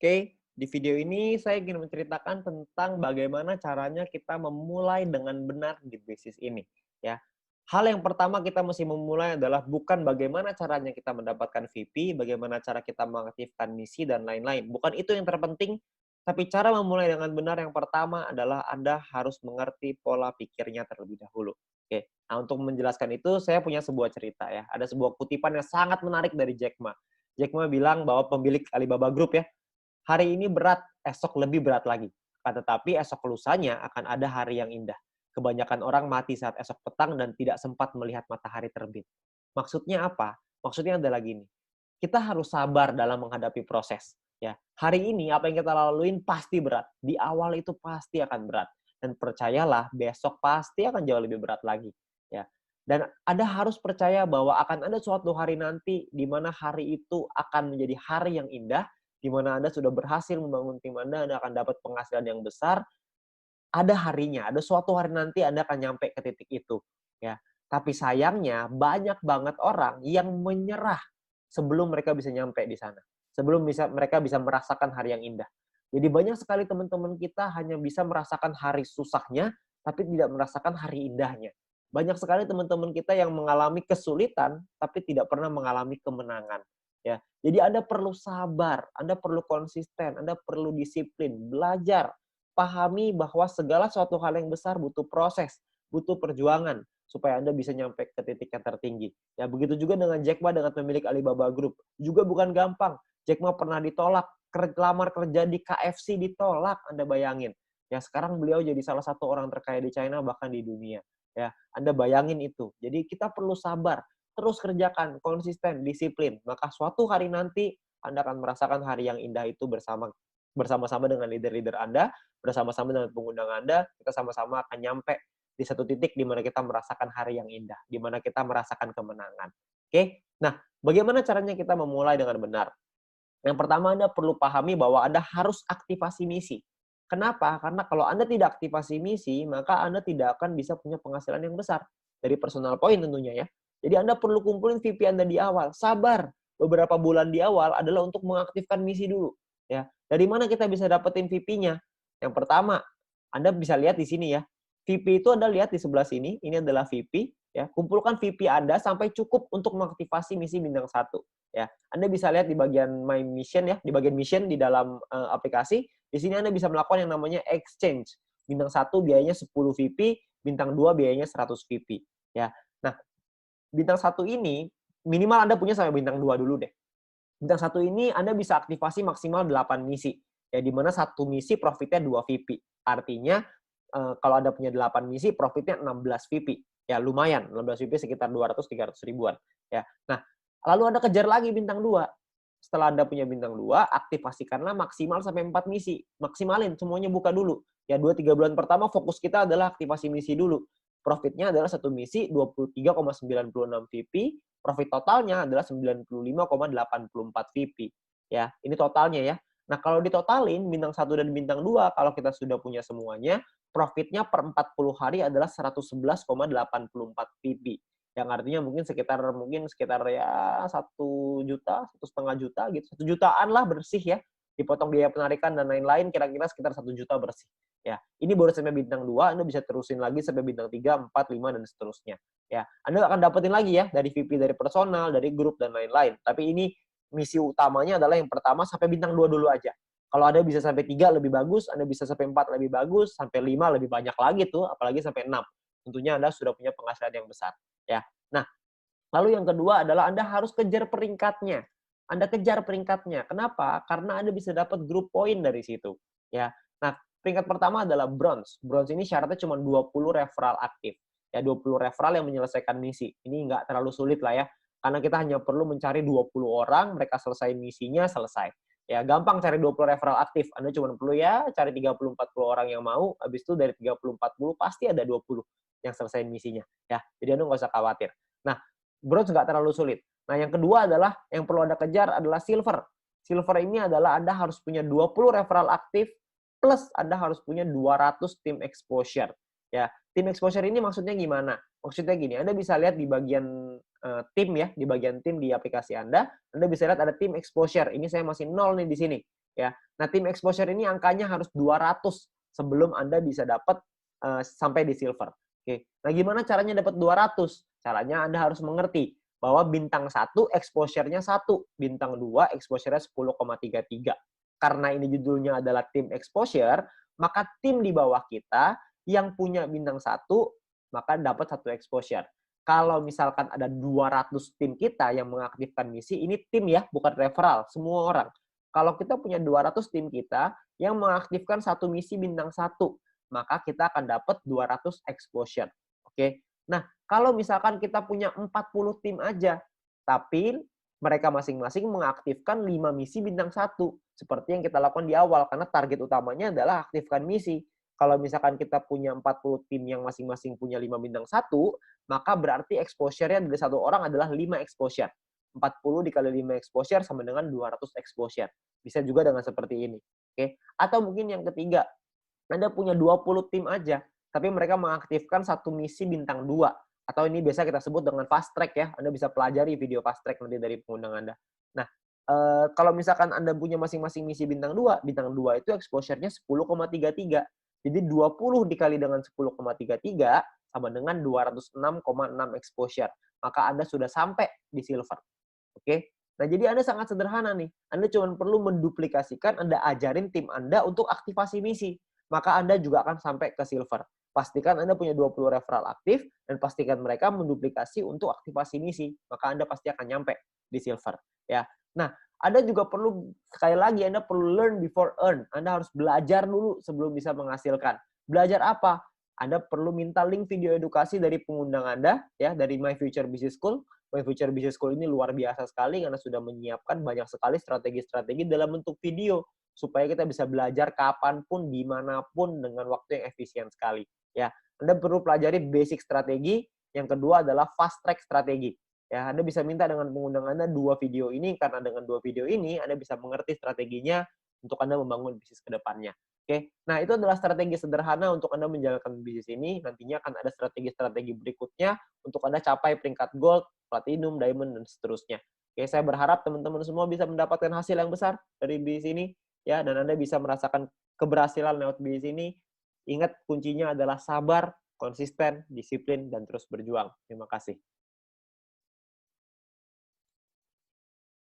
Oke, di video ini saya ingin menceritakan tentang bagaimana caranya kita memulai dengan benar di bisnis ini, ya. Hal yang pertama kita mesti memulai adalah bukan bagaimana caranya kita mendapatkan VP, bagaimana cara kita mengaktifkan misi dan lain-lain. Bukan itu yang terpenting, tapi cara memulai dengan benar yang pertama adalah Anda harus mengerti pola pikirnya terlebih dahulu. Oke, nah untuk menjelaskan itu saya punya sebuah cerita ya. Ada sebuah kutipan yang sangat menarik dari Jack Ma. Jack Ma bilang bahwa pemilik Alibaba Group ya, hari ini berat, esok lebih berat lagi. Tetapi esok lusanya akan ada hari yang indah. Kebanyakan orang mati saat esok petang dan tidak sempat melihat matahari terbit. Maksudnya apa? Maksudnya adalah gini, kita harus sabar dalam menghadapi proses. Ya, hari ini apa yang kita laluin pasti berat. Di awal itu pasti akan berat. Dan percayalah, besok pasti akan jauh lebih berat lagi. Ya, dan Anda harus percaya bahwa akan ada suatu hari nanti di mana hari itu akan menjadi hari yang indah, di mana Anda sudah berhasil membangun tim Anda akan dapat penghasilan yang besar, ada harinya, ada suatu hari nanti Anda akan nyampe ke titik itu, ya. Tapi sayangnya banyak banget orang yang menyerah sebelum mereka bisa nyampe di sana. Sebelum mereka bisa merasakan hari yang indah. Jadi banyak sekali teman-teman kita hanya bisa merasakan hari susahnya, tapi tidak merasakan hari indahnya. Banyak sekali teman-teman kita yang mengalami kesulitan, tapi tidak pernah mengalami kemenangan. Ya, jadi Anda perlu sabar, Anda perlu konsisten, Anda perlu disiplin, belajar, pahami bahwa segala suatu hal yang besar butuh proses, butuh perjuangan supaya Anda bisa nyampe ke titik yang tertinggi. Ya, begitu juga dengan Jack Ma dengan pemilik Alibaba Group. Juga bukan gampang. Jack Ma pernah ditolak, lamar kerja di KFC ditolak, Anda bayangin. Ya, sekarang beliau jadi salah satu orang terkaya di China bahkan di dunia. Ya, Anda bayangin itu. Jadi kita perlu sabar, terus kerjakan, konsisten, disiplin. Maka suatu hari nanti Anda akan merasakan hari yang indah itu bersama-sama dengan leader-leader Anda, bersama-sama dengan pengundang Anda, kita sama-sama akan nyampe di satu titik di mana kita merasakan hari yang indah, di mana kita merasakan kemenangan. Oke? Nah, bagaimana caranya kita memulai dengan benar? Yang pertama Anda perlu pahami bahwa Anda harus aktivasi misi. Kenapa? Karena kalau Anda tidak aktivasi misi, maka Anda tidak akan bisa punya penghasilan yang besar. Dari personal point tentunya ya. Jadi Anda perlu kumpulin VP Anda di awal. Sabar. Beberapa bulan di awal adalah untuk mengaktifkan misi dulu. Ya. Dari mana kita bisa dapetin VP-nya? Yang pertama, Anda bisa lihat di sini ya. VP itu Anda lihat di sebelah sini, ini adalah VP. Ya. Kumpulkan VP Anda sampai cukup untuk mengaktifasi misi bintang 1. Ya, Anda bisa lihat di bagian My Mission ya, di bagian mission di dalam aplikasi. Di sini Anda bisa melakukan yang namanya exchange. Bintang 1 biayanya 10 VP, bintang 2 biayanya 100 VP. Ya. Nah, bintang 1 ini minimal Anda punya sampai bintang 2 dulu deh. Bintang 1 ini Anda bisa aktivasi maksimal 8 misi. Ya, di mana satu misi profitnya 2 VP. Artinya kalau Anda punya 8 misi profitnya 16 VP. Ya, lumayan. 16 VP sekitar 200-300 ribuan. Ya. Nah, lalu Anda kejar lagi bintang 2. Setelah Anda punya bintang 2, aktifasikanlah maksimal sampai 4 misi. Maksimalin, semuanya buka dulu. Ya, 2-3 bulan pertama fokus kita adalah aktivasi misi dulu. Profitnya adalah satu misi 23,96 VP, profit totalnya adalah 95,84 VP. Ya, ini totalnya ya. Nah, kalau ditotalin bintang 1 dan bintang 2, kalau kita sudah punya semuanya, profitnya per 40 hari adalah 111,84 VP. Yang artinya mungkin sekitar ya 1 juta, 1,5 juta gitu. 1 jutaan lah bersih ya. Dipotong biaya penarikan dan lain-lain kira-kira sekitar 1 juta bersih. Ya, ini baru sampai bintang 2, Anda bisa terusin lagi sampai bintang 3, 4, 5 dan seterusnya. Ya, Anda akan dapetin lagi ya dari VP dari personal, dari grup dan lain-lain. Tapi ini misi utamanya adalah yang pertama sampai bintang 2 dulu aja. Kalau Anda bisa sampai 3 lebih bagus, Anda bisa sampai 4 lebih bagus, sampai 5 lebih banyak lagi tuh, apalagi sampai 6. Tentunya Anda sudah punya penghasilan yang besar, ya. Nah, lalu yang kedua adalah Anda harus kejar peringkatnya. Anda kejar peringkatnya. Kenapa? Karena Anda bisa dapat grup poin dari situ. Ya. Nah, peringkat pertama adalah bronze. Bronze ini syaratnya cuma 20 referral aktif. Ya, 20 referral yang menyelesaikan misi. Ini nggak terlalu sulit lah ya. Karena kita hanya perlu mencari 20 orang, mereka selesai misinya, selesai. Ya, gampang cari 20 referral aktif. Anda cuma perlu ya cari 30-40 orang yang mau, habis itu dari 30-40 pasti ada 20 yang selesai misinya. Ya, jadi Anda nggak usah khawatir. Nah, bronze nggak terlalu sulit. Nah, yang kedua adalah yang perlu Anda kejar adalah silver. Silver ini adalah Anda harus punya 20 referral aktif plus Anda harus punya 200 tim exposure. Ya, tim exposure ini maksudnya gimana? Maksudnya gini, Anda bisa lihat di bagian tim ya, di bagian tim di aplikasi Anda bisa lihat ada tim exposure. Ini saya masih 0 nih di sini. ya. Nah, tim exposure ini angkanya harus 200 sebelum Anda bisa dapat sampai di silver. Oke. Nah, gimana caranya dapat 200? Caranya Anda harus mengerti bahwa bintang 1 exposure-nya 1, bintang 2 exposure-nya 10,33. Karena ini judulnya adalah tim exposure, maka tim di bawah kita yang punya bintang 1 maka dapat 1 exposure. Kalau misalkan ada 200 tim kita yang mengaktifkan misi, ini tim ya, bukan referral, semua orang. Kalau kita punya 200 tim kita yang mengaktifkan satu misi bintang 1, maka kita akan dapat 200 exposure. Oke. Nah, kalau misalkan kita punya 40 tim aja, tapi mereka masing-masing mengaktifkan 5 misi bintang 1, seperti yang kita lakukan di awal, karena target utamanya adalah aktifkan misi. Kalau misalkan kita punya 40 tim yang masing-masing punya 5 bintang 1, maka berarti exposure-nya dari satu orang adalah 5 exposure. 40 dikali 5 exposure sama dengan 200 exposure. Bisa juga dengan seperti ini. Oke. Atau mungkin yang ketiga, Anda punya 20 tim aja, tapi mereka mengaktifkan satu misi bintang 2. Atau ini biasa kita sebut dengan fast track ya. Anda bisa pelajari video fast track nanti dari pengundang Anda. Nah, kalau misalkan Anda punya masing-masing misi bintang 2 itu exposure-nya 10,33. Jadi 20 dikali dengan 10,33 sama dengan 206,6 exposure. Maka Anda sudah sampai di silver. Oke? Nah, jadi Anda sangat sederhana nih. Anda cuma perlu menduplikasikan, Anda ajarin tim Anda untuk aktivasi misi. Maka Anda juga akan sampai ke silver. Pastikan Anda punya 20 referral aktif, dan pastikan mereka menduplikasi untuk aktivasi misi. Maka Anda pasti akan nyampe di silver. Ya. Nah, Anda juga perlu, sekali lagi, Anda perlu learn before earn. Anda harus belajar dulu sebelum bisa menghasilkan. Belajar apa? Anda perlu minta link video edukasi dari pengundang Anda, ya, dari My Future Business School. My Future Business School ini luar biasa sekali karena sudah menyiapkan banyak sekali strategi-strategi dalam bentuk video supaya kita bisa belajar kapanpun, dimanapun dengan waktu yang efisien sekali. Ya, Anda perlu pelajari basic strategi. Yang kedua adalah fast track strategi. Ya, Anda bisa minta dengan pengundang Anda 2 video ini karena dengan 2 video ini Anda bisa mengerti strateginya untuk Anda membangun bisnis ke depannya. Oke, nah itu adalah strategi sederhana untuk Anda menjalankan bisnis ini. Nantinya akan ada strategi-strategi berikutnya untuk Anda capai peringkat gold, platinum, diamond, dan seterusnya. Oke, saya berharap teman-teman semua bisa mendapatkan hasil yang besar dari bisnis ini, ya, dan Anda bisa merasakan keberhasilan lewat bisnis ini. Ingat, kuncinya adalah sabar, konsisten, disiplin, dan terus berjuang. Terima kasih.